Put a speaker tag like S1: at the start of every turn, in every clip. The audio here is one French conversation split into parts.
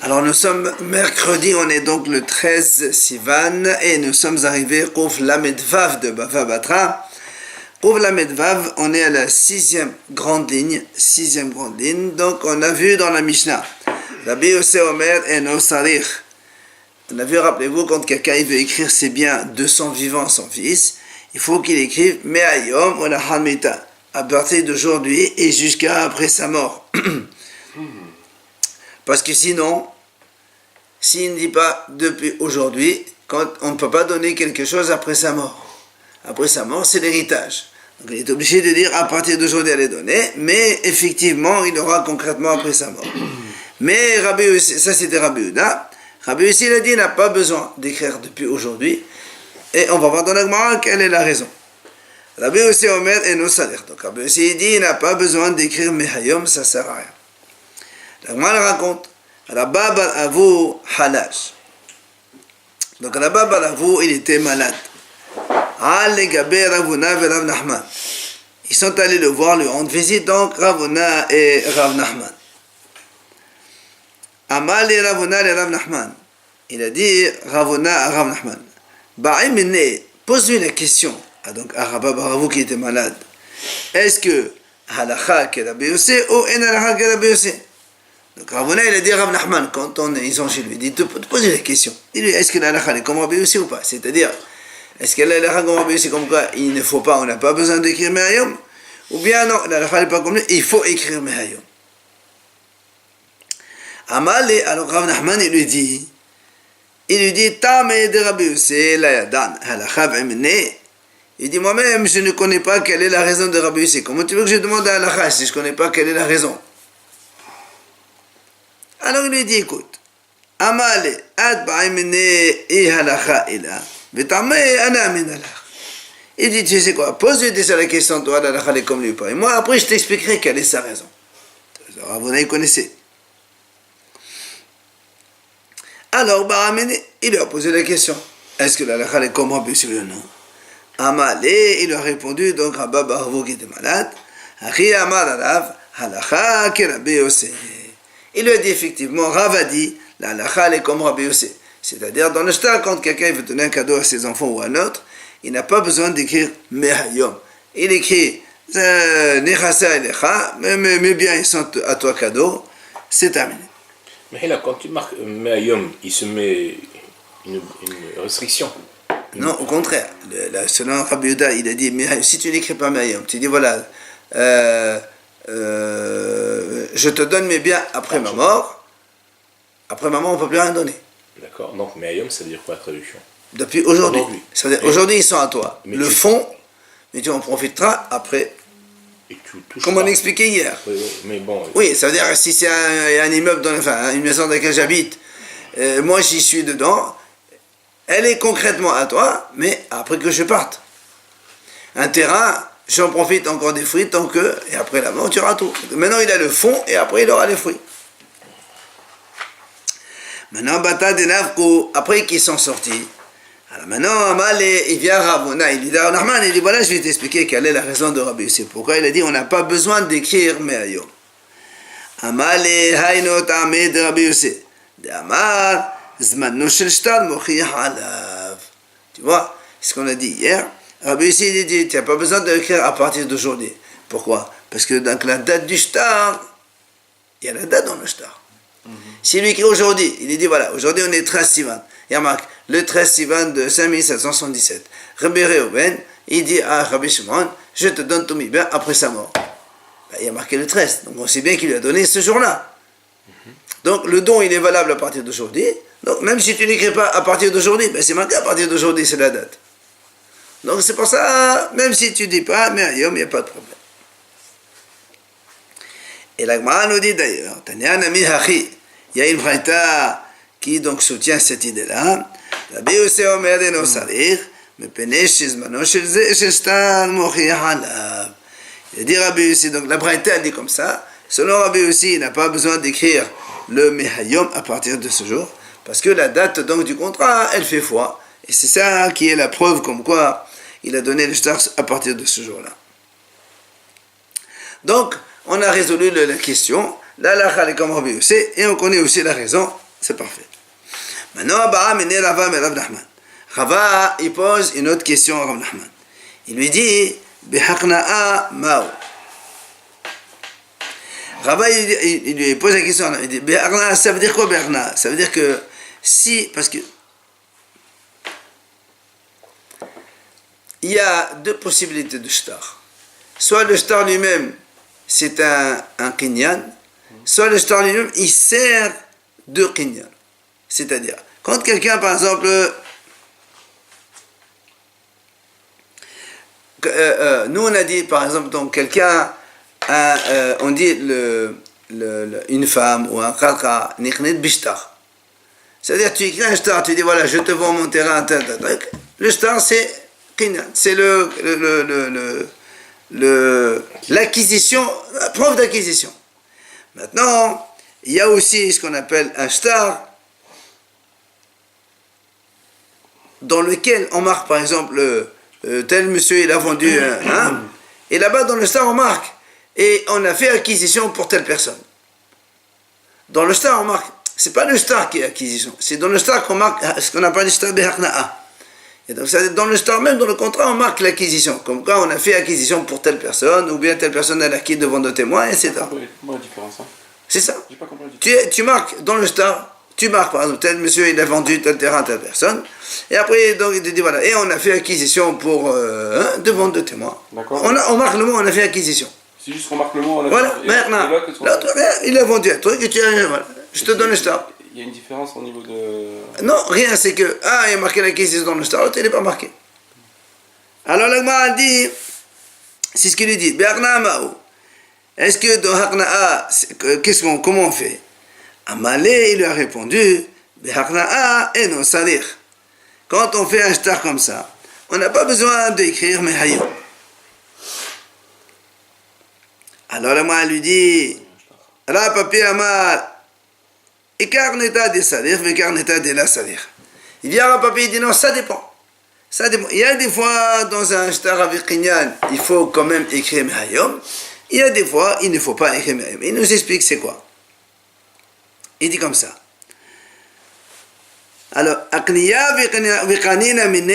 S1: Alors nous sommes mercredi, on est donc le 13 Sivan et nous sommes arrivés Quf Lamed Vav de Bava Batra. Quf Lamed Vav, on est à la sixième grande ligne, donc on a vu dans la Mishnah, Rabbi Yossé Omer et No Sarich. On a vu, rappelez-vous, quand quelqu'un veut écrire ses biens de son vivant, son fils, il faut qu'il écrive Me'ayom ou la Hamita, à partir d'aujourd'hui et jusqu'à après sa mort. Parce que sinon, s'il ne dit pas depuis aujourd'hui, quand on ne peut pas donner quelque chose après sa mort. Après sa mort, c'est l'héritage. Donc il est obligé de dire à partir d'aujourd'hui elle est donnée, mais effectivement, il aura concrètement après sa mort. Mais Rabbi Yossi, ça c'était Rabbi Yehuda. Rabbi Yossi, il a dit, il n'a pas besoin d'écrire depuis aujourd'hui. Et on va voir dans la Gemara quelle est la raison. Rabbi Yossi Omer et No Sarich. Donc Rabbi Yossi dit, il n'a pas besoin d'écrire Mehayom, ça ne sert à rien. La Gemara raconte, Rabba bar Avu Halash. Donc Rabba bar Avu, il était malade. Ils sont allés le voir, lui rendre visite, donc Ravuna et Rav Nachman. Amal et Ravuna et Rav Nachman. Il a dit Ravuna à Rav Nachman. Ba'imine, pose-lui la question. Donc à Rabba bar Avu qui était malade. Est-ce que halakha que Rabbi Yossi ou en halakha que Rabbi Yossi? Donc Ravuna il a dit à Rav Nachman, quand ils sont chez lui, il dit te poser la question. Dis-lui, est-ce que l'halakha est comme Rabbi Yossi ou pas? C'est-à-dire, est-ce que l'halakha comme Rabbi Yossi, comme quoi il ne faut pas, on n'a pas besoin d'écrire Mehayom? Ou bien non, l'halakha n'est pas comme lui, il faut écrire Mehayom. Amalé, alors Rav Nachman il lui dit, Tamé de Rabbi Yossi, la yadan, halakha v'imne. Il dit, moi-même, je ne connais pas quelle est la raison de Rabbi Yossi. Comment tu veux que je demande à halakha si je ne connais pas quelle est la raison? Alors il lui dit, écoute, Amale, ad ba'imne et halakha ila, v'tamé ana min halakha. Il dit, tu sais quoi, pose-lui déjà la question, toi, l'halakha est comme lui ou pas. Et moi, après, je t'expliquerai quelle est sa raison. Ravuna, il connaissait. Alors, Ba'amene, il lui a posé la question, est-ce que l'halakha est comme Rabbi Yossi ou non? Amale, il lui a répondu, donc Rabba bar Avu qui était malade, Achi amar alav, halakha ki Rabbi Yossi. Il lui a dit effectivement, Rav a dit, la halakha est comme Rabbi Yossi. C'est-à-dire, dans le shtar, quand quelqu'un veut donner un cadeau à ses enfants ou à un autre, il n'a pas besoin d'écrire Mehayom. Il écrit Nechasa elecha, mes biens ils sont à toi cadeau, c'est terminé.
S2: Mais là, quand tu marques Mehayom, il se met une restriction.
S1: Non, au contraire. Selon Rabbi Yehuda, il a dit, si tu n'écris pas Mehayom, tu dis voilà, je te donne mes biens après ma mort. Après ma mort, on ne peut plus rien donner.
S2: D'accord. Donc, Mehayom, ça veut dire quoi la traduction?
S1: Depuis aujourd'hui. C'est-à-dire, aujourd'hui, ils sont à toi. Mais le fond, mais tu en profiteras après.
S2: Et tu
S1: comme on expliquait hier.
S2: Oui, mais bon.
S1: Oui, ça veut dire, si c'est un immeuble, une maison dans laquelle j'habite, moi j'y suis dedans, elle est concrètement à toi, mais après que je parte. Un terrain, j'en profite encore des fruits tant que, et après la mort, tu auras tout. Maintenant, il a le fond, et après, il aura les fruits. Maintenant, Bata Denavko, après qu'ils sont sortis, alors maintenant, Amal, il vient à Ravuna, il dit à Nachman, il dit, voilà, je vais t'expliquer quelle est la raison de Rabbi Yossi. Pourquoi il a dit, on n'a pas besoin d'écrire Mehayom. Amal, Hayno Ta'ameh de Rabbi Yossi. De Amar, Zmano Shel Shtar Mochiyah Alav. Tu vois, ce qu'on a dit hier. Rabbi Yossi, il dit, tu n'as pas besoin d'écrire à partir d'aujourd'hui. Pourquoi? Parce que dans la date du shtar, il y a la date dans le shtar. S'il lui écrit aujourd'hui, il dit, voilà, aujourd'hui on est 13 Sivan. Il remarque, le 13 Sivan de 5777. Rabbi Reuven, il dit à Rabbi Shimon, je te donne tous mes biens après sa mort. Ben, il a marqué le 13, donc on sait bien qu'il lui a donné ce jour-là. Donc le don, il est valable à partir d'aujourd'hui. Donc même si tu n'écris pas à partir d'aujourd'hui, ben, c'est marqué à partir d'aujourd'hui, c'est la date. Donc c'est pour ça, même si tu ne dis pas, mais il n'y a pas de problème. Et la Gemara nous dit d'ailleurs, Tanya Nami Hachi, il y a une braïta qui donc soutient cette idée-là. Rabbi Yossi Omer et No Sarich, mais Penech Shizmano Shel Shtar Mochiyah Alav. Il dit Rabbi Yossi, donc la braïta dit comme ça, selon Rabbi Yossi, il n'a pas besoin d'écrire le Mehayom à partir de ce jour, parce que la date donc du contrat, elle fait foi. Et c'est ça qui est la preuve comme quoi il a donné le shtar à partir de ce jour-là. Donc, on a résolu la question, l'halakha est comme Rabbi Yossi, et on connaît aussi la raison c'est parfait. Maintenant, Abba mené Rava mais Rav Nachman. Rava, il pose une autre question à Rav Nachman. Il lui dit, Bihaqna'a ma'u. Rava, il lui pose la question, il dit, Bihaqna'a, ça veut dire quoi Bihaqna'a? Ça veut dire que si, parce que il y a deux possibilités de shtar. Soit le shtar lui-même, c'est un kinyan, soit le shtar lui-même, il sert de kinyan. C'est-à-dire, quand quelqu'un, par exemple, nous on a dit, par exemple, donc quelqu'un, on dit une femme ou un khalqa, niqnit bishtar. C'est-à-dire, tu écris un shtar, tu dis, voilà, je te vends mon terrain, tel. Le shtar, c'est kinyan, c'est l'acquisition, la preuve d'acquisition. Maintenant, il y a aussi ce qu'on appelle un shtar, dans lequel on marque, par exemple, tel monsieur, il a vendu et là-bas, dans le shtar, on marque, et on a fait acquisition pour telle personne. Dans le shtar, on marque, c'est pas le shtar qui est acquisition, c'est dans le shtar qu'on marque ce qu'on appelle le shtar bihaqna'a. Et donc, dans le shtar même, dans le contrat, on marque l'acquisition. Comme quoi, on a fait acquisition pour telle personne, ou bien telle personne elle a acquis devant de témoins, etc.
S2: Comment la différence hein?
S1: C'est ça.
S2: J'ai pas compris la différence.
S1: Tu marques dans le shtar, tu marques par exemple, tel monsieur il a vendu tel terrain à telle personne, et après, donc, il te dit voilà, et on a fait acquisition pour devant de témoins.
S2: D'accord.
S1: On marque le mot, on a fait acquisition.
S2: C'est juste qu'on marque le mot.
S1: Voilà, maintenant, l'autre, il a vendu un truc, et tu as, voilà, je te donne le shtar.
S2: Il y a une différence au niveau de...
S1: Non, rien, c'est que, il y a marqué l'acquisition dans le shtar, l'autre, il n'est pas marqué. Alors, le Gemara dit, c'est ce qu'il lui dit, Bihaqna'a ma'u. Est-ce que dans Haqna'a, comment on fait? Amalé, il lui a répondu, Bihaqna'a et non salir. Quand on fait un shtar comme ça, on n'a pas besoin d'écrire Mehayom. Alors, le Gemara lui dit, Ra papi Amar, Ikar neta de salir, Ikar neta de la salir. Il vient à papi, il dit non, ça dépend. Ça dépend. Il y a des fois, dans un shtar avec Kinyan, il faut quand même écrire Mehayom. Il y a des fois, il ne faut pas écrire Mehayom. Il nous explique c'est quoi. Il dit comme ça. Alors, Aqniya viqanina mine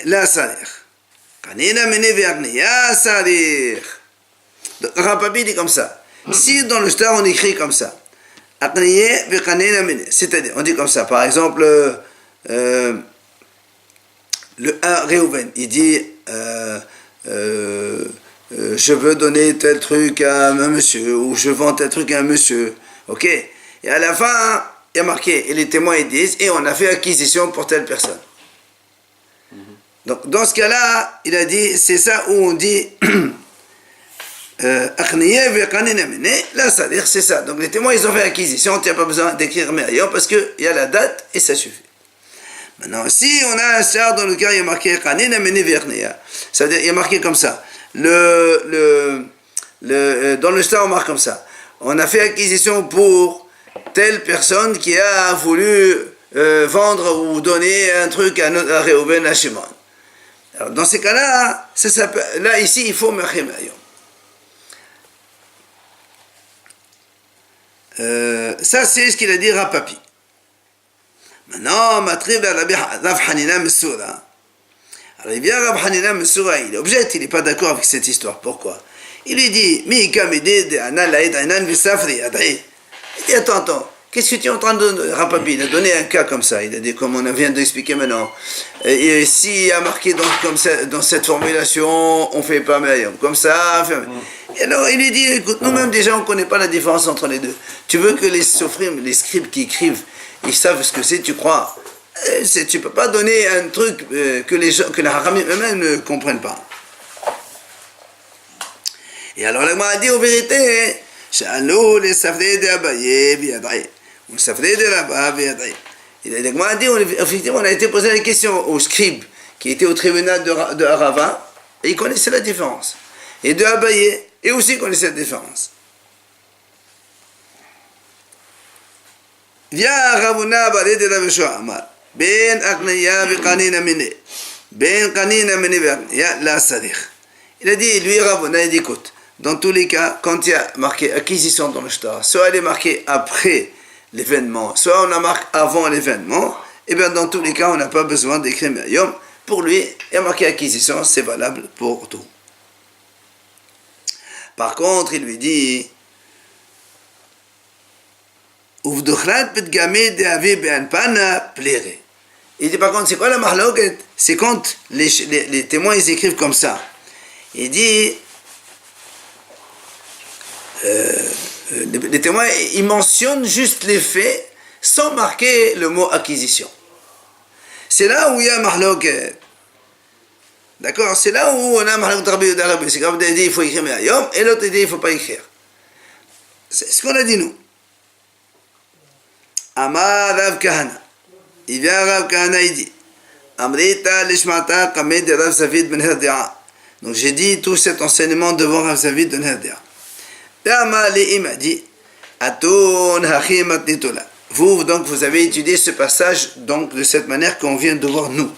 S1: la salir. Qanina mine viqniya salir. Rapapi dit comme ça. Si dans le shtar on écrit comme ça, c'est-à-dire, on dit comme ça, par exemple, le 1 Réhouven, il dit je veux donner tel truc à un monsieur, ou je vends tel truc à un monsieur, ok? Et à la fin, il y a marqué, et les témoins ils disent, et on a fait acquisition pour telle personne. Donc, dans ce cas-là, il a dit, c'est ça où on dit là, c'est-à-dire, c'est ça. Donc les témoins, ils ont fait acquisition, tu n'as pas besoin d'écrire Mehayom parce qu'il y a la date et ça suffit. Maintenant, si on a un shtar dans le cas, il y a marqué c'est-à-dire, il y a marqué comme ça. Dans le shtar, on marque comme ça. On a fait acquisition pour telle personne qui a voulu vendre ou donner un truc à Réhouven, à Shimon. Alors, dans ces cas-là, là, ici, il faut Mehayom. Ça c'est ce qu'il a dit Rapapi. Maintenant, Matrib Rav Hanina Messoura. Alors il vient Rav Hanina Messoura, il objecte, il n'est pas d'accord avec cette histoire. Pourquoi? Il lui dit, il dit attends, qu'est-ce que tu es en train de... Rapapi, il a donné un cas comme ça, il a dit comme on vient d'expliquer maintenant. Et s'il y a marqué dans cette formulation, on ne fait pas Mehayom, comme ça, et alors il lui dit, écoute, nous-mêmes déjà on ne connaît pas la différence entre les deux. Tu veux que les soprim, les scribes qui écrivent, ils savent ce que c'est, tu crois? Tu ne peux pas donner un truc que les haramim eux-mêmes ne comprennent pas. Et alors le m'a dit en vérité, Shalou les safdé de Abaye biadai, ou safdé de Rabba biadai. Il m'a dit, effectivement, on a été posé la question au scribe qui était au tribunal de Arava, et il connaissait la différence. Et de Abaye, et aussi connaissait la différence. Via Ravuna Balé de la Veshua Amar, Ben Aknaya Vikanina Mine, Ben Kanina Mine Vernia La Sadir. Il a dit, lui Ravuna, il dit, écoute, dans tous les cas, quand il y a marqué acquisition dans le shtar, soit elle est marquée après l'événement, soit on la marque avant l'événement, et bien dans tous les cas, on n'a pas besoin d'écrire Mayom. Pour lui, il y a marqué acquisition, c'est valable pour tout. Par contre, il lui dit il dit par contre, c'est quoi la mahloket? C'est quand les témoins ils écrivent comme ça. Il dit les témoins ils mentionnent juste les faits sans marquer le mot acquisition. C'est là où il y a mahloket. D'accord? C'est là où on a mahloket Rabbi Yehuda Rabbi. C'est comme il dit il faut écrire Mayom et l'autre il dit il ne faut pas écrire. C'est ce qu'on a dit nous. Amar Rav Kahana. Il vient Rav Kahana, il dit Amrita lishmata kameh de Rav Zavid ben Herdia. Donc j'ai dit tout cet enseignement devant Rav Zavid ben Herdia. Dama il m'a dit Atun hachim matnitola. Vous, donc, vous avez étudié ce passage donc, de cette manière qu'on vient de voir nous.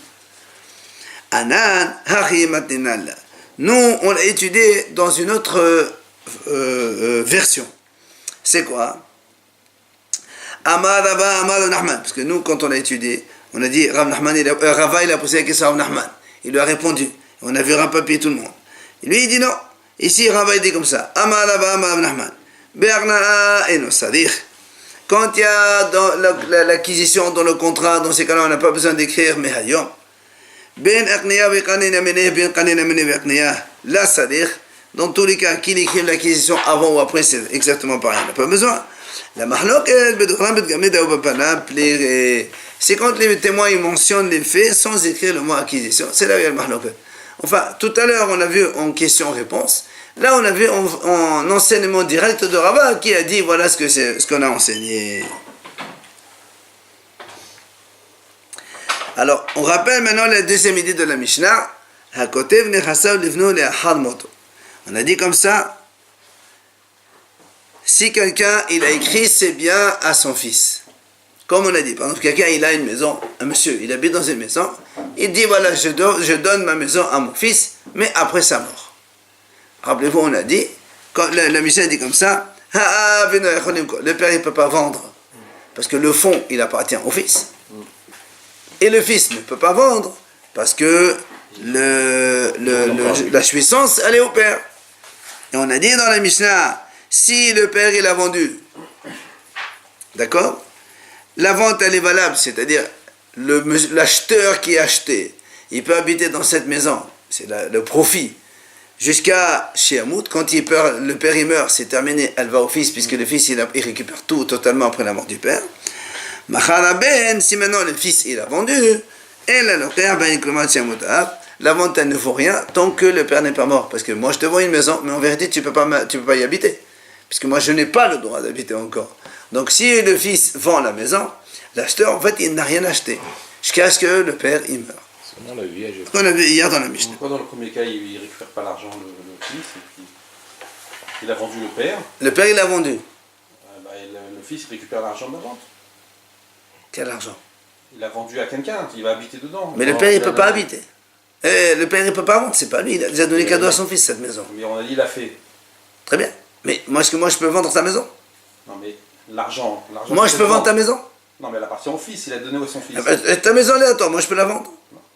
S1: Anan hachim matninala. Nous, on l'a étudié dans une autre version. C'est quoi? Amar Rava, Amar Nahman. Parce que nous, quand on a étudié, on a dit, Rava, il a posé la question à Rav Nahman. Il lui a répondu. On a vu un papier tout le monde. Et lui, il dit non. Ici, Rava, il dit comme ça. Amar Rava, Amar Nahman. Be'arna'a eno sadich. Quand il y a dans l'acquisition, dans le contrat, dans ces cas-là, on n'a pas besoin d'écrire Mehayom. Ben aqniya ve'qanina meneh, ben qanina meneh ve'aqniya. La sadich. Dans tous les cas, qu'il écrive l'acquisition avant ou après, c'est exactement pareil. On n'a pas besoin. La mahloket c'est quand les témoins ils mentionnent les faits sans écrire le mot acquisition. C'est là où il y a le mahloket. Enfin, tout à l'heure on a vu en question-réponse. Là on a vu en enseignement direct de Rava qui a dit voilà ce qu'on a enseigné. Alors on rappelle maintenant la deuxième idée de la Mishnah. Hakotev nechasav livno le'achar moto. On a dit comme ça. Si quelqu'un, il a écrit ses biens à son fils, comme on a dit, par exemple, quelqu'un, il a une maison, un monsieur, il habite dans une maison, il dit, voilà, je donne ma maison à mon fils, mais après sa mort. Rappelez-vous, on a dit, quand la Mishnah dit comme ça, le père, il ne peut pas vendre, parce que le fonds, il appartient au fils. Et le fils ne peut pas vendre, parce que la jouissance, elle est au père. Et on a dit dans la Mishnah, si le père il a vendu, d'accord, la vente elle est valable, c'est-à-dire l'acheteur qui a acheté, il peut habiter dans cette maison, c'est le profit, jusqu'à Shiamout, quand le père il meurt, c'est terminé, elle va au fils, puisque le fils il récupère tout totalement après la mort du père. Macharaben, si maintenant le fils il a vendu, et la vente elle ne vaut rien tant que le père n'est pas mort, parce que moi je te vends une maison, mais en vérité tu peux pas y habiter. Puisque moi je n'ai pas le droit d'habiter encore. Donc si le fils vend la maison, l'acheteur en fait il n'a rien acheté. Jusqu'à ce que le père il meurt.
S2: On l'a vu hier.
S1: On l'a vu hier dans la Mishnah.
S3: Pourquoi dans le premier cas il ne récupère pas l'argent le fils et puis il a vendu le père?
S1: Le père il a vendu.
S3: Le fils récupère l'argent de la vente.
S1: Quel argent?
S3: Il a vendu à quelqu'un, il va habiter dedans.
S1: Mais le père il ne peut pas habiter. Le père il ne peut pas vendre, c'est pas lui, il a déjà donné cadeau à son fils cette maison.
S3: Mais on a dit il a fait.
S1: Très bien. Mais est-ce que moi je peux vendre ta maison?
S3: Non mais l'argent.
S1: Moi je peux vendre ta maison?
S3: Non mais elle appartient au fils, il a donné à son fils.
S1: Ta maison elle est à toi, moi je peux la vendre?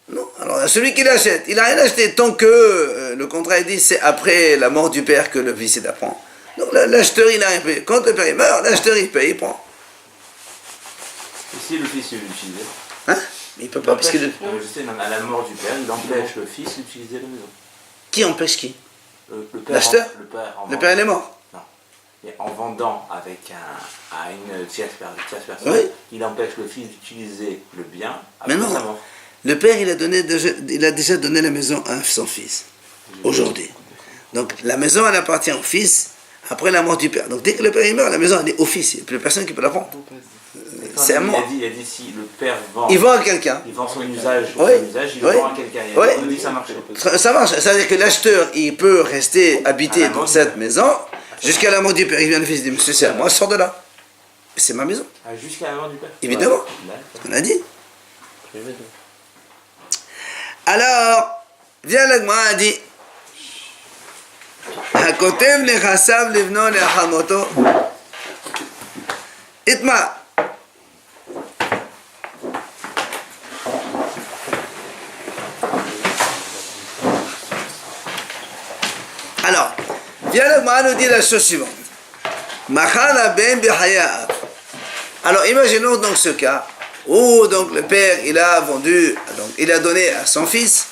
S1: Non. Alors celui qui l'achète, il n'a rien acheté tant que le contrat est dit c'est après la mort du père que le fils est à prendre. Donc l'acheteur il a rien payé. Quand le père il meurt, l'acheteur il paye, il prend.
S4: Et si le fils veut l'utiliser?
S1: Hein? Mais il peut pas parce que...
S4: Je sais, même à la mort du père, il empêche le fils d'utiliser la maison.
S1: Qui empêche qui?
S4: Le père.
S1: L'acheteur? Le père il est mort.
S4: Non. Et en vendant à une tierce personne,
S1: Oui.
S4: il empêche le fils d'utiliser le bien
S1: Mais
S4: après
S1: non.
S4: sa mort.
S1: Le père il a déjà donné la maison à son fils. Aujourd'hui. Donc la maison elle appartient au fils après la mort du père. Donc dès que le père il meurt, la maison elle est au fils. Il n'y a plus personne qui peut la prendre. C'est à moi.
S4: Il a dit si le père vend.
S1: Il vend à quelqu'un.
S4: Il vend son usage.
S1: Oui.
S4: Il vend à quelqu'un.
S1: Oui.
S4: On dit ça marche.
S1: Ça marche. C'est-à-dire que l'acheteur, il peut rester habité dans cette maison jusqu'à la mort du père. Il vient le fils, il dit monsieur, c'est à moi, sors de là. C'est ma maison.
S4: Jusqu'à la mort du père.
S1: Évidemment. On a dit. Alors, viens l'agma a dit Hakotev lechasav livno le'achamoto. Itma, Viens le Gemara nous dit la chose suivante. Machala ben bihaya. Alors imaginons donc ce cas où donc le père il a vendu, donc il a donné à son fils,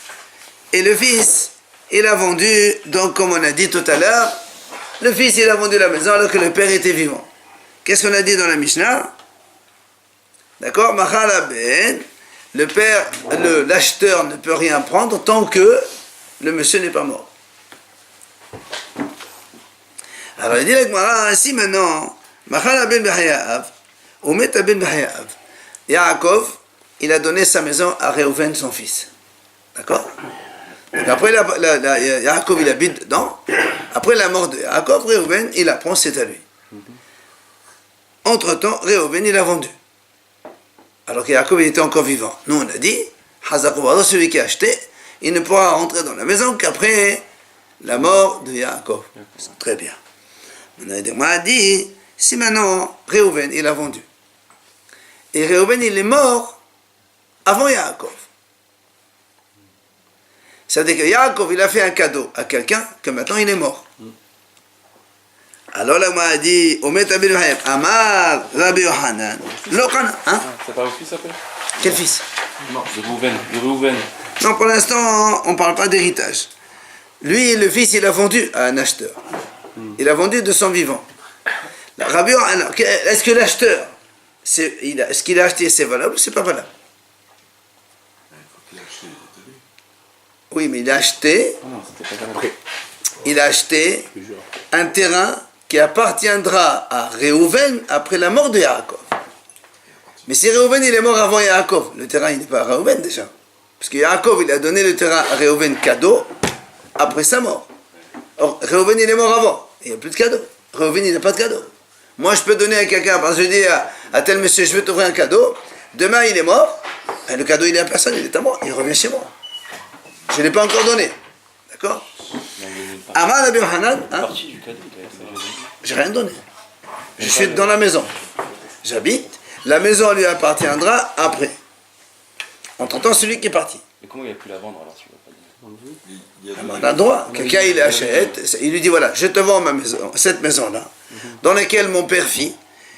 S1: et le fils il a vendu, donc comme on a dit tout à l'heure, le fils il a vendu la maison alors que le père était vivant. Qu'est-ce qu'on a dit dans la Mishnah? D'accord? Machala ben, le père, l'acheteur ne peut rien prendre tant que le monsieur n'est pas mort. Alors il dit la Gemara, si maintenant, Machala ben bihayaav, ou Meta ben bihayaav, Yaakov, il a donné sa maison à Réhouven, son fils. D'accord? Donc après, Yaakov, il habite dedans. Après la mort de Yaakov, Réhouven, il apprend, c'est à lui. Entre-temps, Réhouven, il a vendu. Alors que Yaakov, il était encore vivant. Nous, on a dit, Hazakouba, celui qui a acheté, il ne pourra rentrer dans la maison qu'après la mort de Yaakov. Très bien. On a dit, si maintenant, Réhouven, il a vendu. Et Réhouven, il est mort avant Yaakov. C'est-à-dire que Yaakov, il a fait un cadeau à quelqu'un que maintenant il est mort. Alors là, moi, a dit, Omet Abel Hayab, Amar Rabbi Yohanan, Lokana. Hein?
S3: C'est pas au fils après?
S1: Quel fils?
S3: Non, de Réhouven.
S1: Non, pour l'instant, on ne parle pas d'héritage. Lui, le fils, il a vendu à un acheteur. Il a vendu de son vivant. Rabbi Yohanan, est-ce que l'acheteur, ce qu'il a acheté, c'est valable ou c'est pas valable? Oui, mais il a acheté, il a acheté un terrain qui appartiendra à Réhouven après la mort de Yaakov. Mais si Réhouven il est mort avant Yaakov, le terrain il n'est pas à Réhouven déjà. Parce que Yaakov il a donné le terrain à Réhouven cadeau après sa mort. Or Réhouven il est mort avant, il n'y a plus de cadeau. Réhouven il n'a pas de cadeau. Moi je peux donner à quelqu'un, parce que je dis à tel monsieur je veux t'offrir un cadeau, demain il est mort, et le cadeau il est à personne, il est à moi, il revient chez moi. Je ne l'ai pas encore donné. D'accord? Amar Rabbi Yohanan, hein? J'ai rien donné. Je suis dans la maison. J'habite. La maison lui appartiendra après. Entre-temps, celui qui est parti.
S3: Mais comment il a pu la vendre alors si tu veux pas dire?
S1: On a le droit. Quelqu'un, il achète. Il lui dit, voilà, je te vends ma maison, cette maison-là, dans laquelle mon père fit,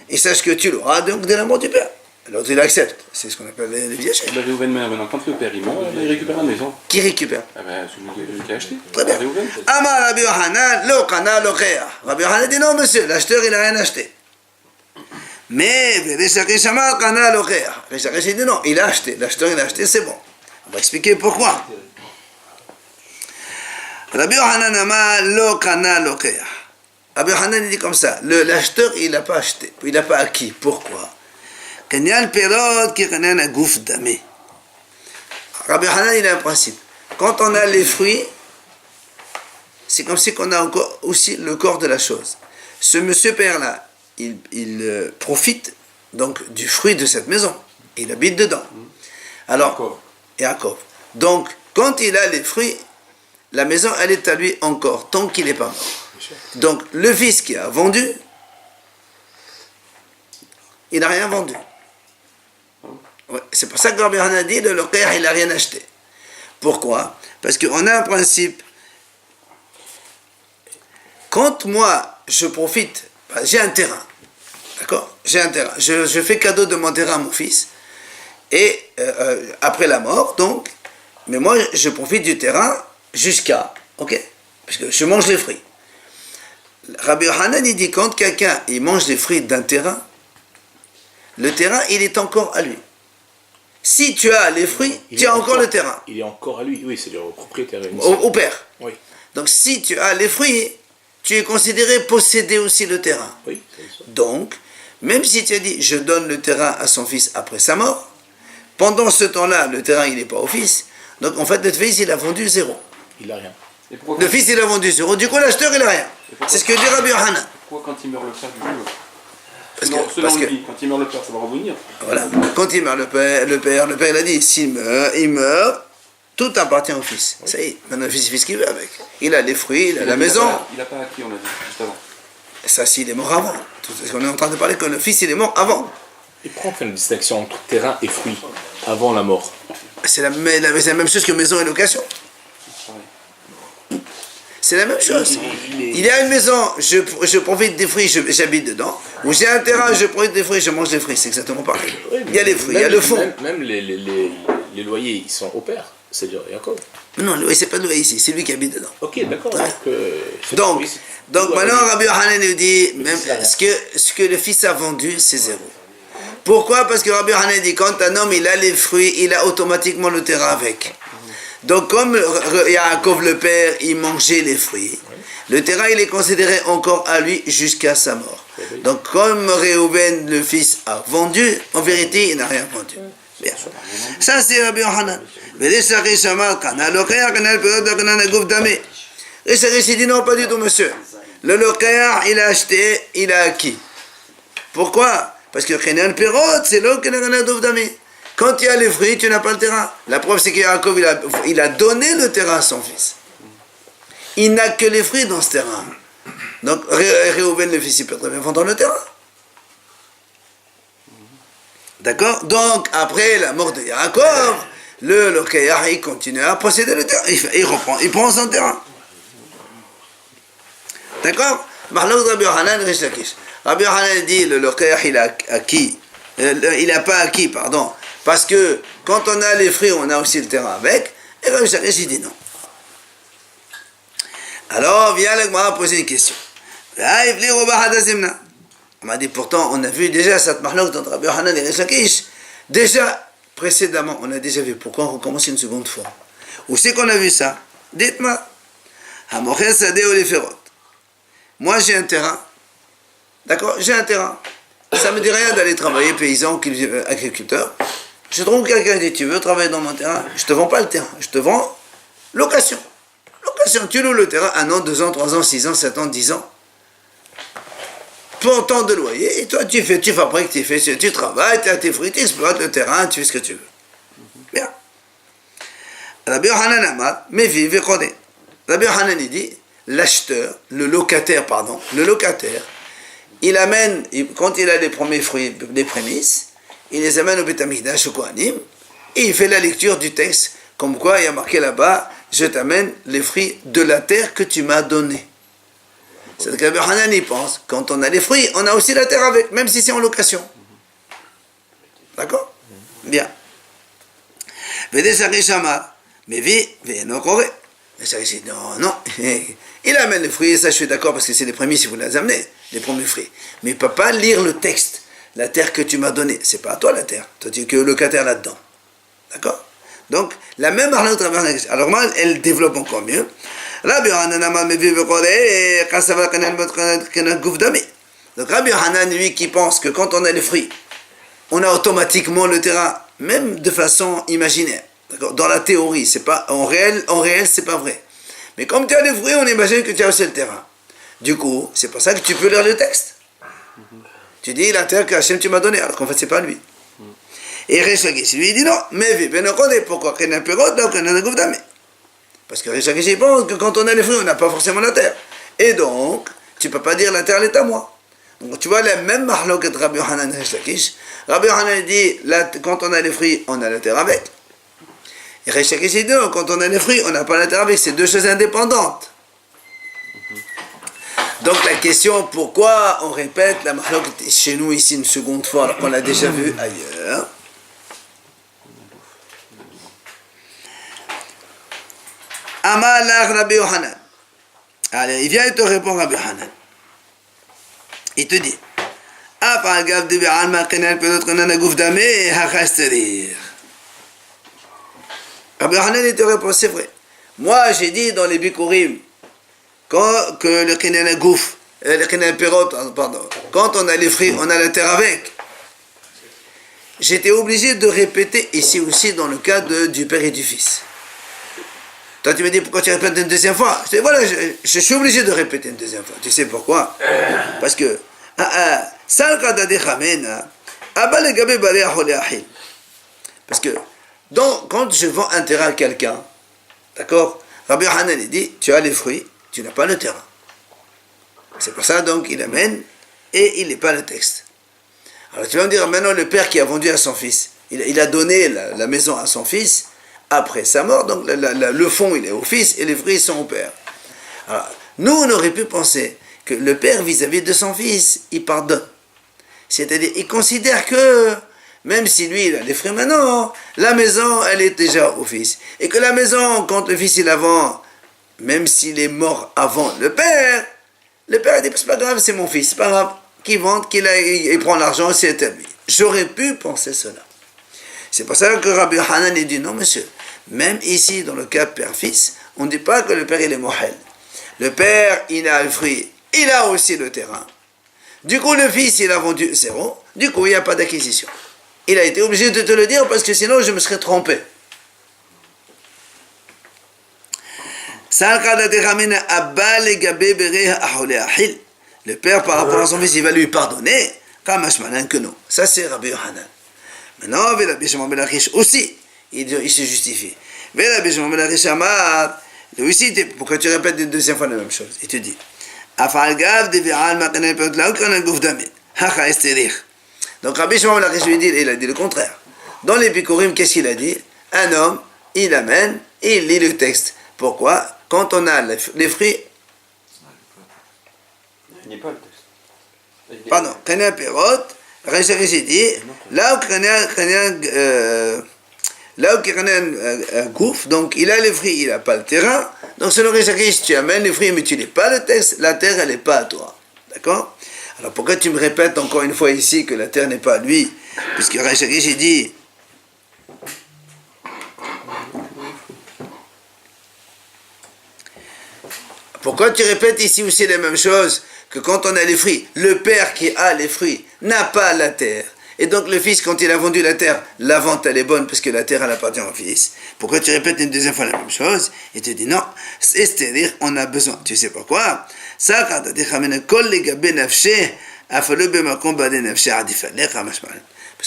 S1: et sache que tu l'auras donc dès la mort du père. L'autre, il accepte. C'est ce qu'on appelle les viages.
S3: Réhouven, maintenant, quand le père il meurt, il récupère la maison.
S1: Qui récupère?
S3: Ah ben, celui qui a acheté.
S1: Très bien. Amar Rabbi Yohanan, lo kana lo kheya. Rabbi Yohanan dit non, monsieur, l'acheteur, il n'a rien acheté. Mais, Resh Lakish amar kana lo kheya. Resh Lakish dit non, il a acheté. L'acheteur, il a acheté, c'est bon. On va expliquer pourquoi. Rabbi Yohanan amar lo kana lo kheya. Rabbi Yohanan dit comme ça, l'acheteur, il n'a pas acheté. Il n'a pas acquis. Pourquoi? Kenyal perod qui connaît un gouffre damé. Rabbi Yohanan, il a un principe. Quand on a les fruits, c'est comme si on a encore aussi le corps de la chose. Ce monsieur père-là, il profite donc du fruit de cette maison. Il habite dedans. Alors, Yaakov. Donc, quand il a les fruits, la maison, elle est à lui encore, tant qu'il n'est pas mort. Donc, le fils qui a vendu, il n'a rien vendu. Ouais, c'est pour ça que Rabbi Yohanan dit le Loqeah, il n'a rien acheté. Pourquoi? Parce qu'on a un principe. Quand moi, je profite, j'ai un terrain, d'accord? J'ai un terrain. Je fais cadeau de mon terrain à mon fils, et après la mort, donc, mais moi, je profite du terrain jusqu'à, ok? Parce que je mange les fruits. Rabbi Yohanan, il dit, quand quelqu'un, il mange les fruits d'un terrain, le terrain, il est encore à lui. Si tu as les fruits, tu as encore le terrain.
S2: Il est encore à lui, oui, c'est le propriétaire.
S1: Au père.
S2: Oui.
S1: Donc si tu as les fruits, tu es considéré posséder aussi le terrain.
S2: Oui, c'est ça.
S1: Donc, même si tu as dit, je donne le terrain à son fils après sa mort, pendant ce temps-là, le terrain, il n'est pas au fils. Donc en fait, le fils, il a vendu zéro.
S2: Il n'a rien.
S1: Le fils, il a vendu zéro. Du coup, l'acheteur, il n'a rien. C'est ce que dit Rabbi Yohanan.
S3: Pourquoi quand il meurt le père du coup
S1: Parce que
S3: lui, quand il meurt le père, ça va revenir.
S1: Voilà. Quand il meurt le père, il a dit, s'il meurt, il meurt, tout appartient au fils. Oui. Ça y est, maintenant le fils, il fait ce qu'il veut avec. Il a les fruits, il a la maison.
S3: Il n'a pas acquis, on a dit, juste avant.
S1: Ça, s'il est mort avant. Parce qu'on est en train de parler que le fils, il est mort avant.
S2: Et pourquoi on fait une distinction entre terrain et fruits avant la mort? C'est
S1: la même chose que maison et location. C'est la même chose. Il y a une maison, je profite des fruits, j'habite dedans. Ou j'ai un terrain, je profite des fruits, je mange des fruits. C'est exactement pareil. Il y a les fruits, il y a le fond.
S2: Même les loyers, ils sont au père. C'est-à-dire Yaakov.
S1: Non, le loyer, c'est pas le loyer ici, c'est lui qui habite dedans.
S2: Ok, d'accord.
S1: Donc maintenant, Rabbi Yochanan nous dit, même ce que le fils a vendu, c'est zéro. Pourquoi? Parce que Rabbi Yochanan dit, quand un homme il a les fruits, il a automatiquement le terrain avec. Donc comme Yaakov le père, il mangeait les fruits, le terrain il est considéré encore à lui jusqu'à sa mort. Donc comme Réhouven le fils a vendu, en vérité il n'a rien vendu. Bien. Ça c'est Rabbi Yochanan. Rish Lakish dit non, pas du tout monsieur. Le Lokéar il a acheté, il a acquis. Pourquoi? Parce que Kenan Perot c'est l'eau que n'a. Quand il y a les fruits, tu n'as pas le terrain. La preuve, c'est que Yaakov, il a donné le terrain à son fils. Il n'a que les fruits dans ce terrain. Donc, Réhouven, le fils, il peut très bien vendre le terrain. D'accord? Donc, après la mort de Yaakov, le Lokéar, il continue à posséder le terrain. Il prend son terrain. D'accord? Mahlok Rabbi Yochanan, Rish Lakish. Rabbi Yochanan dit, le Lokéar, il a acquis. Il n'a pas acquis, pardon. Parce que quand on a les fruits, on a aussi le terrain avec. Et Rabbi Lakish dit non. Alors vient le Gemara poser une question. On m'a dit pourtant, on a vu déjà cette mahlok entre Rabbi Yochanan et Rish Lakish. Déjà, précédemment, on a déjà vu. Pourquoi on recommence une seconde fois? Où c'est qu'on a vu ça? Dites-moi. Moi j'ai un terrain. D'accord? J'ai un terrain. Ça ne me dit rien d'aller travailler paysan, agriculteur. Je trouve quelqu'un qui dit, tu veux travailler dans mon terrain? Je ne te vends pas le terrain, je te vends location. Location, tu loues le terrain 1 an, 2 ans, 3 ans, 6 ans, 7 ans, 10 ans. Pour tant de loyer, et toi tu fabriques, tu travailles, tu as tes fruits, tu exploites le terrain, tu fais ce que tu veux. Bien. Rabbi Yochanan Amar, Mevi Vekodé. Rabbi Yochanan dit, l'acheteur, le locataire, il amène, quand il a les premiers fruits, les prémices, il les amène au Beth Amikdash, au Kohanim, et il fait la lecture du texte, comme quoi il y a marqué là-bas, je t'amène les fruits de la terre que tu m'as donnée. C'est que Rabbi Yochanan y pense, quand on a les fruits, on a aussi la terre avec, même si c'est en location. D'accord? Bien. Non. Il amène les fruits, et ça je suis d'accord parce que c'est les prémices, il vous les amenez, les premiers fruits. Mais il ne peut pas lire le texte. La terre que tu m'as donnée, c'est pas à toi la terre. Toi tu es que locataire là-dedans. D'accord? Donc, la même arnaque, alors moi, elle développe encore mieux. Donc Rabbi Yochanan, lui, qui pense que quand on a les fruits, on a automatiquement le terrain, même de façon imaginaire. D'accord? Dans la théorie, c'est pas en réel, c'est pas vrai. Mais comme tu as les fruits, on imagine que tu as aussi le terrain. Du coup, c'est pour ça que tu peux lire le texte. Tu dis la terre que Hachem tu m'as donnée, alors qu'en fait c'est pas lui. Et Rish Lakish lui dit non, mais pourquoi? Parce que Rish Lakish pense que quand on a les fruits, on n'a pas forcément la terre. Et donc, tu peux pas dire la terre elle est à moi. Donc tu vois la même mahlok de Rabbi Yochanan et Rish Lakish. Rabbi Yochanan dit quand on a les fruits, on a la terre avec. Et Rish Lakish dit non, quand on a les fruits, on n'a pas la terre avec. C'est deux choses indépendantes. Donc la question, pourquoi on répète la mahlok chez nous ici une seconde fois alors qu'on l'a déjà vu ailleurs? Amalach Rabbi Yochanan. Allez, il vient et te répond Rabbi Yochanan. Il te dit, Rabbi Yochanan il te répond, c'est vrai. Moi j'ai dit dans les Bikurim, que le Kenan Gouf, le Kenan Perot, pardon, quand on a les fruits, on a la terre avec. J'étais obligé de répéter ici aussi dans le cas du père et du fils. Toi tu me dis pourquoi tu répètes une deuxième fois? Je dis voilà, je suis obligé de répéter une deuxième fois. Tu sais pourquoi? Parce que parce que quand je vends un terrain à quelqu'un, d'accord, Rabbi Yochanan il dit tu as les fruits, tu n'as pas le terrain. C'est pour ça donc il amène et il n'est pas le texte. Alors tu vas me dire maintenant le père qui a vendu à son fils, il a donné la maison à son fils après sa mort, donc le fonds il est au fils et les fruits sont au père. Alors, nous, on aurait pu penser que le père, vis-à-vis de son fils, il pardonne. C'est-à-dire, il considère que, même si lui, il a les fruits maintenant, la maison, elle est déjà au fils. Et que la maison, quand le fils, il la vend, même s'il est mort avant le père dit, c'est pas grave, c'est mon fils, c'est pas grave, qu'il vende, il prend l'argent, c'est à lui. J'aurais pu penser cela. C'est pour ça que Rabbi Hanan il dit, non monsieur, même ici, dans le cas père-fils, on ne dit pas que le père, il est mohel. Le père, il a le fruit, il a aussi le terrain. Du coup, le fils, il a vendu 0, du coup, il n'y a pas d'acquisition. Il a été obligé de te le dire parce que sinon, je me serais trompé. Le père, par rapport à son fils, il va lui pardonner. Que non. Ça, c'est Rabbi Yohanan. Maintenant, Rabbi Shimon ben Lakish aussi, il se justifie. Rabbi Shimon ben Lakish Amar, lui aussi, pourquoi tu répètes une deuxième fois la même chose? Il te dit, donc Rabbi Shimon ben Lakish lui dit, il a dit le contraire. Dans l'Épicourim, qu'est-ce qu'il a dit? Un homme, il amène et il lit le texte. Pourquoi? Quand on a les fruits,
S3: Il n'est pas le texte.
S1: pardon, Kenya Perot, Réchakish dit, là où Kenya un gouffre, donc il a les fruits, il n'a pas le terrain, donc selon Réchakish, tu amènes les fruits, mais tu n'es pas le texte, la terre, elle n'est pas à toi. D'accord? Alors pourquoi tu me répètes encore une fois ici que la terre n'est pas à lui? Puisque Réchakish, il dit, pourquoi tu répètes ici aussi les mêmes choses que quand on a les fruits? Le père qui a les fruits n'a pas la terre. Et donc le fils, quand il a vendu la terre, la vente elle est bonne parce que la terre elle appartient au fils. Pourquoi tu répètes une deuxième fois la même chose? Et tu dis non, c'est-à-dire on a besoin. Tu sais pourquoi? Parce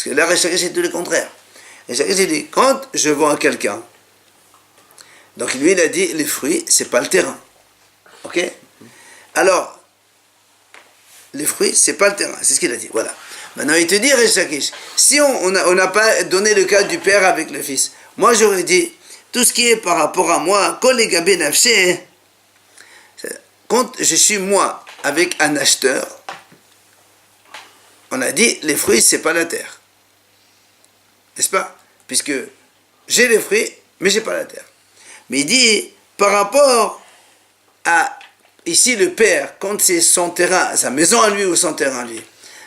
S1: que là, c'est tout le contraire. Et il dit, quand je vends à quelqu'un, donc lui il a dit les fruits, c'est pas le terrain. Ok? Alors, les fruits, c'est pas le terrain, c'est ce qu'il a dit, voilà. Maintenant, il te dit, Réchakish, si on n'a pas donné le cas du père avec le fils, moi j'aurais dit, tout ce qui est par rapport à moi, quand je suis moi avec un acheteur, on a dit, les fruits, c'est pas la terre. N'est-ce pas? Puisque j'ai les fruits, mais j'ai pas la terre. Mais il dit, par rapport à ici le père, quand c'est son terrain, sa maison à lui ou son terrain à lui,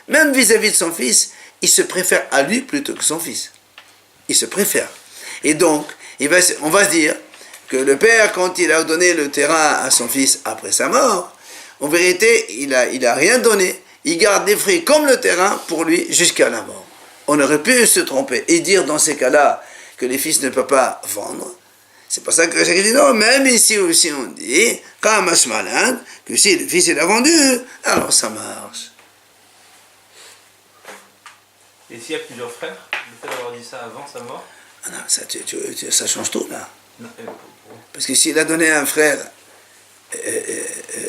S1: même vis-à-vis de son fils, il se préfère à lui plutôt que son fils. Il se préfère. Et donc, on va se dire que le père, quand il a donné le terrain à son fils après sa mort, en vérité, il a rien donné. Il garde des fruits comme le terrain pour lui jusqu'à la mort. On aurait pu se tromper et dire dans ces cas-là que les fils ne peuvent pas vendre. C'est pour ça que j'ai dit non, même ici aussi on dit, comme malin, que si le fils il a vendu, alors ça marche.
S3: Et s'il y a plusieurs frères, le fait d'avoir dit ça avant sa mort?
S1: Ah non, ça change tout là.
S3: Non,
S1: Parce que s'il a donné à un frère,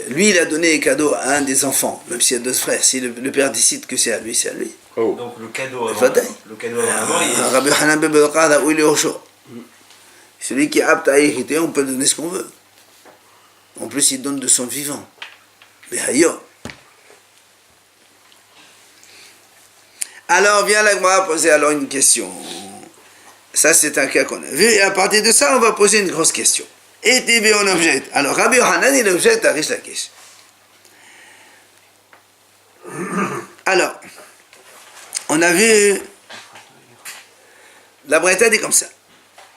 S1: lui il a donné cadeau à un des enfants, même s'il y a deux frères, si le père décide que c'est à lui, c'est à lui.
S2: Oh.
S3: Donc le cadeau avant la mort, il est...
S1: Rabbi Hanan ben Bedoqad, où il est au chaud. Celui qui est apte à hériter, on peut donner ce qu'on veut. En plus, il donne de son vivant. Mais ailleurs. Alors, vient la Gemara poser alors une question. Ça, c'est un cas qu'on a vu. Et à partir de ça, on va poser une grosse question. Et TV, on objecte. Alors, Rabbi Hanan, il objecte à Rish Lakish. Alors, on a vu... La Braïta dit comme ça.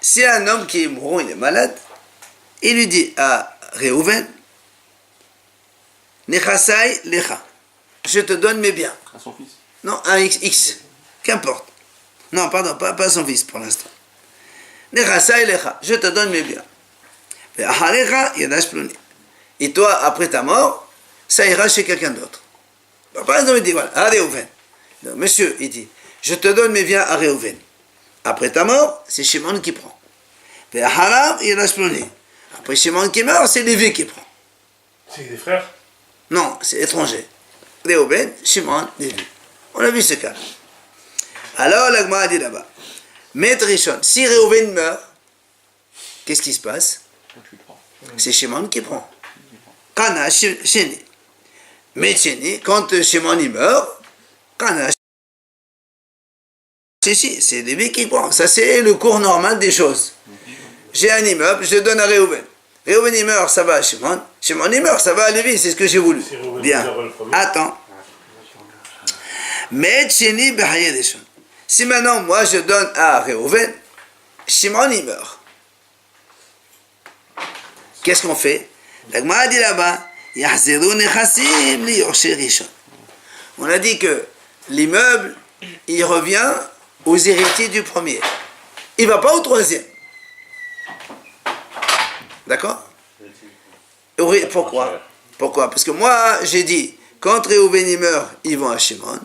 S1: Si un homme qui est mourant, il est malade, il lui dit à Réhouven, Nechasai lecha, je te donne mes biens.
S3: À son fils.
S1: Non, un X, qu'importe. Non, pardon, pas son fils pour l'instant. Nechasai lecha, je te donne mes biens. Et toi, après ta mort, ça ira chez quelqu'un d'autre. Par exemple, il dit, voilà, à Réhouven. Monsieur, il dit, je te donne mes biens à Réhouven. Après ta mort, c'est Shimon qui prend. Après Shimon qui meurt, c'est Lévi qui prend.
S2: C'est des frères?
S1: Non, c'est étranger. Réhouven, Shimon, Lévi. On a vu ce cas. Alors, la Gemara dit là-bas, Maître Rishon, si Réhouven meurt, qu'est-ce qui se passe? C'est Shimon qui prend. Kana Sheni. Mais Sheni, quand Shimon il meurt, Kana Sheni, c'est Lévi qui prend. Ça, c'est le cours normal des choses. J'ai un immeuble, je le donne à Réhouven. Réhouven il meurt, ça va à Shimon. Shimon il meurt, ça va à Lévi, c'est ce que j'ai voulu. Bien. Attends. Mais Sheni Behayedeshon. Si maintenant, moi, je donne à Réhouven, Shimon il meurt. Qu'est-ce qu'on fait? La Gemara dit là-bas, Yahzeru Nechassim li Yorshei Rishon. On a dit que l'immeuble, il revient aux héritiers du premier. Il ne va pas au troisième. D'accord? Pourquoi? Pourquoi? Parce que moi, j'ai dit, quand Réhouven il meurt, ils vont à Shimon.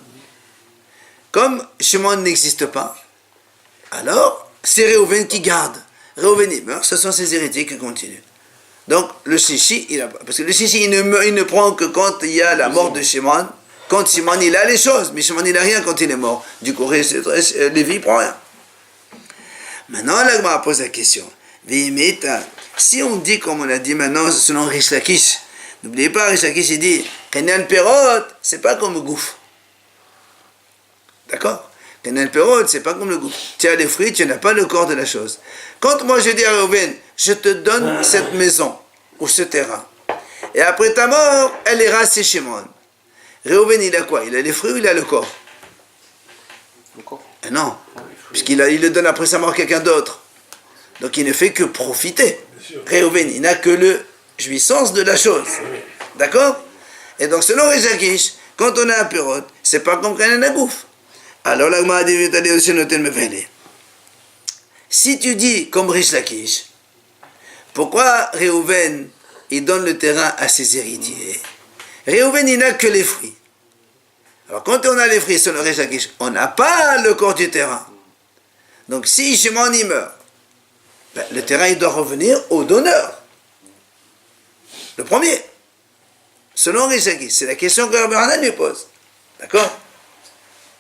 S1: Comme Shimon n'existe pas, alors c'est Réhouven qui garde. Réhouven il meurt, ce sont ses héritiers qui continuent. Donc le Shishi, il a pas. Parce que le Shishi, il ne prend que quand il y a la mort de Shimon. Quand Shimon il a les choses, mais Shimon il n'a rien quand il est mort. Du coup, Lévi ne prend rien. Maintenant, la Gemara pose la question. Si on dit, comme on a dit maintenant, selon Rish Lakish, n'oubliez pas, Rish Lakish il dit, Kenan Perot, c'est pas comme le gouffre. D'accord? Kenan Perot, c'est pas comme le gouffre. Tu as les fruits, tu n'as pas le corps de la chose. Quand moi je dis à Réhouven, je te donne cette maison ou ce terrain, et après ta mort, elle ira chez Shimon. Réhouven, il a quoi? Il a les fruits ou il a le corps?
S3: Le corps.
S1: Non, puisqu'il le donne après sa mort à quelqu'un d'autre. Donc il ne fait que profiter. Réhouven, il n'a que le jouissance de la chose. D'accord? Et donc selon Rish Lakish, quand on a un Perot, c'est pas comme quand on a un gouffre. Alors la Gemara dit, si tu dis comme Rish Lakish, pourquoi Réhouven il donne le terrain à ses héritiers? Réhouven il n'a que les fruits. Alors quand on a les fruits selon Rish Lakish, on n'a pas le corps du terrain. Donc si Shimon y meurt, ben, le terrain il doit revenir au donneur. Le premier. Selon Rish Lakish, c'est la question que Rabbi Hanan lui pose. D'accord?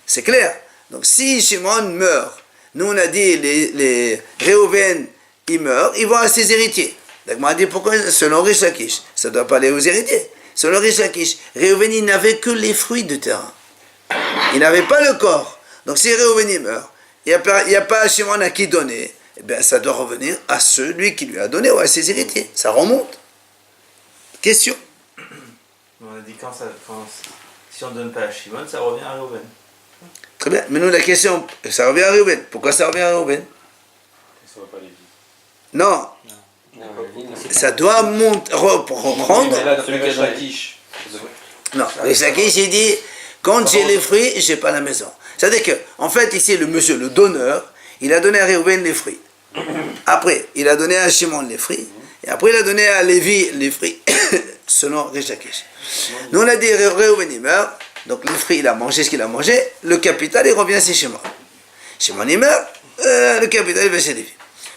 S1: C'est clair. Donc si Shimon meurt, nous on a dit les Réhouven, ils meurent, ils vont à ses héritiers. Donc on a dit pourquoi? Selon Rish Lakish, ça ne doit pas aller aux héritiers. Selon Rish Lakish, Réhouven il n'avait que les fruits du terrain. Il n'avait pas le corps. Donc si Réhouven il meurt, il n'y a pas Shimon à qui donner, eh bien ça doit revenir à celui qui lui a donné ou à ses héritiers. Ça remonte. Question?
S4: On a dit si on ne donne pas à Shimon, ça revient à Réhouven.
S1: Très bien. Mais nous, la question, ça revient à Réhouven. Pourquoi ça revient à Réhouven?
S3: Ça va pas aller vite.
S1: Non. Ça doit reprendre.
S3: Mais là, celui qui a la quiche.
S1: Non. Rish Lakish, il dit, quand j'ai les fruits, j'ai pas la maison. C'est-à-dire que, en fait, ici, le monsieur, le donneur, il a donné à Réhouven les fruits. Après, il a donné à Shimon les fruits. Et après, il a donné à Lévi les fruits, selon Rish Lakish. Nous, on a dit, Réhouven, il meurt. Donc, le fruit, il a mangé ce qu'il a mangé. Le capital, il revient chez Shimon. Shimon, il meurt. Le capital, il va chez Lévi.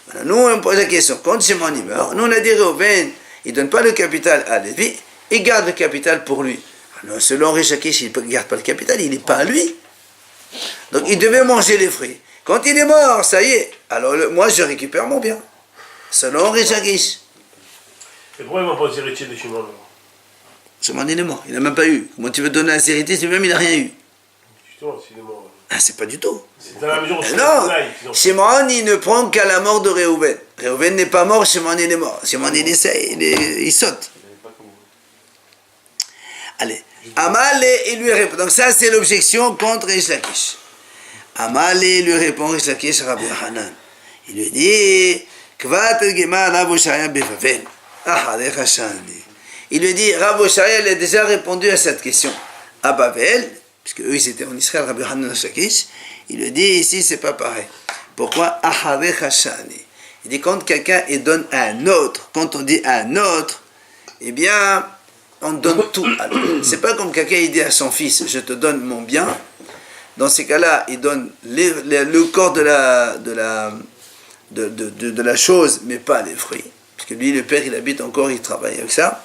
S1: Maintenant, nous, on pose la question. Quand Shimon, il meurt, nous, on a dit, Réhouven, il ne donne pas le capital à Lévi. Il garde le capital pour lui. Alors, selon Rish Lakish, il ne garde pas le capital. Il n'est pas à lui. Donc, il devait manger les fruits. Quand il est mort, ça y est. Alors, moi, je récupère mon bien. Selon Rish Lakish.
S5: Et pourquoi ils ne vont pas aux héritiers de Shimon?
S1: Shimon, il est mort. Il n'a même pas eu. Comment tu veux donner à ses héritiers si même il n'a rien eu?
S5: Justement, s'il est mort.
S1: Ah, c'est pas du tout.
S5: C'est dans la mesure où c'est
S1: Non, Shimon, il ne prend qu'à la mort de Réhouven. Réhouven n'est pas mort, Shimon, il est mort. Shimon, il essaie, il saute. Allez. Amalé, il lui répond. Donc ça, c'est l'objection contre Rish Lakish. Amalé lui répond, Rish Lakish, Rabbi Hanan. Il lui dit, Kvat el-Gemar Rav Oshaya befavel. Achadecha shani. Il lui dit, Rav Oshaya, il a déjà répondu à cette question. À Bavel, puisque eux, ils étaient en Israël, Rabbi Hanan Rish Lakish, il lui dit, ici, c'est pas pareil. Pourquoi Achadecha shani? Il dit, quand quelqu'un donne à un autre, quand on dit à un autre, eh bien, on donne tout à l'autre. C'est pas comme quelqu'un dit à son fils, je te donne mon bien. Dans ces cas-là, il donne le corps de la chose, mais pas les fruits. Parce que lui, le père, il habite encore, il travaille avec ça.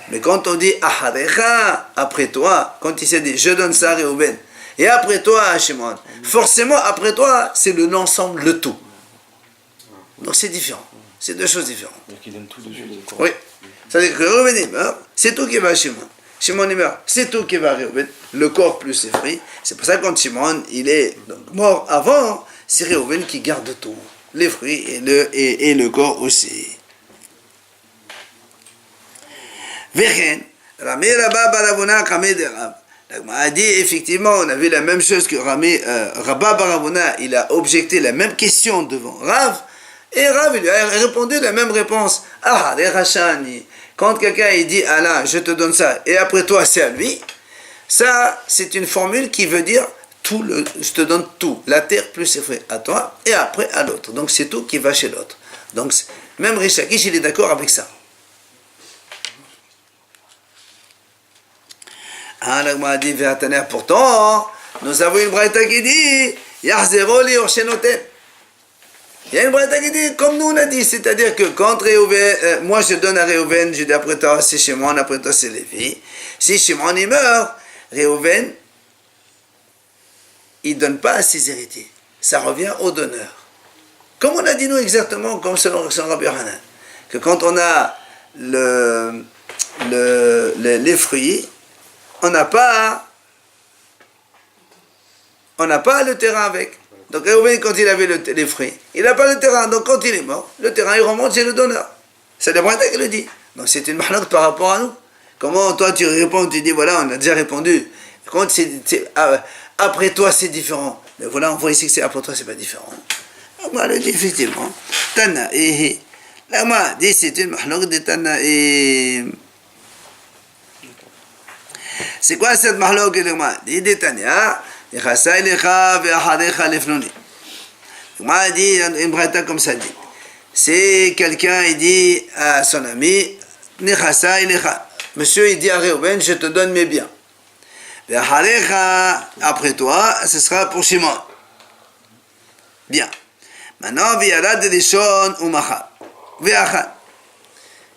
S1: Mais quand on dit Aharecha, après toi, quand il s'est dit je donne ça à Réhouven, et après toi à Shimon, forcément après toi, c'est l'ensemble, le tout. Donc c'est différent. C'est deux choses différentes.
S3: Donc il donne tout de suite.
S1: Oui. C'est-à-dire que Reuven il meurt, c'est tout qui va à Shimon. Shimon il meurt, c'est tout qui va à Reuven, le corps plus les fruits. C'est pour ça que quand Shimon il est donc mort avant, c'est Reuven qui garde tout, les fruits et le corps aussi. Vechen, Rami Rabba Baravuna Kameh de Rav. A dit effectivement, on a vu la même chose que Rabba Baravuna, il a objecté la même question devant Rav, et Rav il lui a répondu la même réponse. Ah, les Rachani, quand quelqu'un il dit Allah, je te donne ça, et après toi c'est à lui, ça c'est une formule qui veut dire tout je te donne tout, la terre plus ses fruits à toi, et après à l'autre. Donc c'est tout qui va chez l'autre. Donc même Rish Lakish il est d'accord avec ça. Ah, l'Agma dit, pourtant, nous avons une braïta qui dit, Yahzero li orshenoten. Il y a une braïta qui dit, comme nous on a dit, c'est-à-dire que quand Réhouven, moi je donne à Réhouven, je dis après toi c'est Shimon, après toi c'est Lévi. Si Shimon il meurt, Réhouven, il ne donne pas à ses héritiers. Ça revient au donneur. Comme on a dit nous exactement, comme selon Rabbi Hanan, que quand on a les fruits, on n'a pas le terrain avec. Donc Réhouven, quand il avait les fruits, il n'a pas le terrain. Donc quand il est mort, le terrain il remonte chez le donneur. C'est la Braïta qui le dit. Donc c'est une mahlok par rapport à nous. Comment toi tu réponds, tu dis voilà, on a déjà répondu. Quand après toi c'est différent. Mais voilà, on voit ici que c'est après toi c'est pas différent. Moi le dit effectivement. Tana et la ma dit c'est une mahlok de Tana et c'est quoi cette mahlok de ma dit de Tania. Il m'a dit une braïta comme ça dit. C'est quelqu'un, il dit à son ami, monsieur, il dit à Réhouven, je te donne mes biens. Après toi, ce sera pour Shimon. Bien. Maintenant,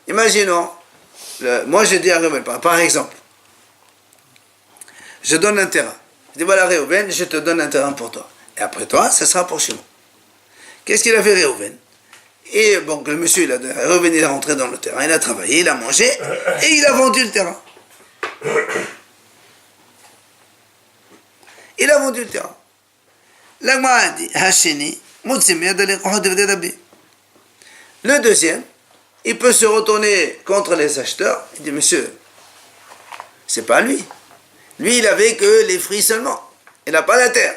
S1: imaginons, moi je dis à Réhouven, par exemple, je donne un terrain. Je dis voilà Réhouven, je te donne un terrain pour toi. Et après toi, ce sera pour Shimon. Qu'est-ce qu'il a fait Réhouven? Et bon, le monsieur, Réhouven, il est rentré dans le terrain, il a travaillé, il a mangé, et il a vendu le terrain. Il a vendu le terrain. L'Agma a dit, Hacheni, le deuxième, il peut se retourner contre les acheteurs. Il dit, monsieur, c'est pas lui. Lui, il avait que les fruits seulement. Il n'a pas la terre.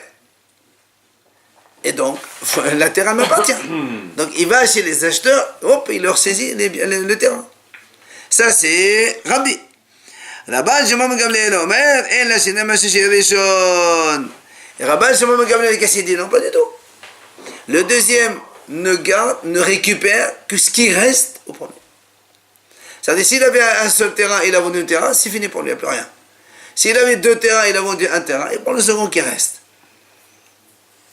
S1: Et donc, la terre m'appartient. Donc, il va chez les acheteurs, hop, il leur saisit le terrain. Ça, c'est Rabbi. Là-bas, Shimon ben Gamliel Omer, et la Shinema Rishon. Et Rabbi Shimon ben Gamliel, qu'est-ce qu'il dit? Non, pas du tout. Le deuxième ne récupère que ce qui reste au premier. C'est-à-dire, s'il avait un seul terrain, il a vendu un terrain, c'est fini pour lui, il n'y a plus rien. S'il avait deux terrains, il a vendu un terrain, il prend le second qui reste.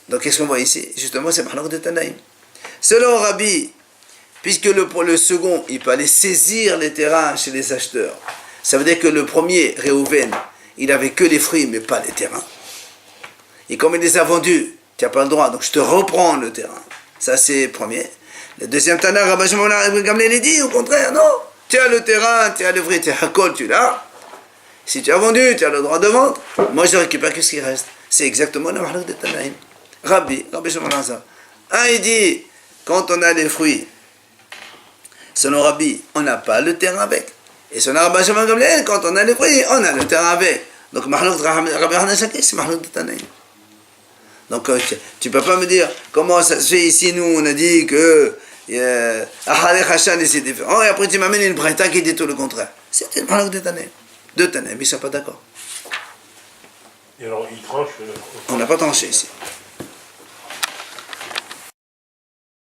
S1: Donc qu'est-ce qu'on voit ici? Justement, c'est Mahlok de Tanaïm. Selon Rabbi, puisque le second, il peut aller saisir les terrains chez les acheteurs, ça veut dire que le premier, Réhouven, il n'avait que les fruits, mais pas les terrains. Et comme il les a vendus, tu n'as pas le droit, donc je te reprends le terrain. Ça, c'est le premier. Le deuxième Tana, Rabbi Shimon ben Gamliel, il dit, au contraire, non, tu as le terrain, tu as le fruit, tu as Hakol, tu l'as. Si tu as vendu, tu as le droit de vendre. Moi, je récupère que ce qui reste. C'est exactement le Mahlok de Tanaïm. Rabbi Shimon ben Gamliel. Un, il dit, quand on a les fruits, selon Rabbi, on n'a pas le terrain avec. Et selon Rabbi Shimon ben Gamliel, quand on a les fruits, on a le terrain avec. Donc, Mahlok de Rabbi Hanan Shaki, c'est Mahlok de Tanaïm. Donc, tu ne peux pas me dire, comment ça se fait ici, nous, on a dit que Ahale Hachan, c'est différent. Et après, tu m'amènes une braïta qui dit tout le contraire. C'est une Mahlok de Tanaïm. Deux Tanaïm, ils ne sont pas d'accord.
S5: Et alors, il tranche.
S1: On n'a pas tranché ici.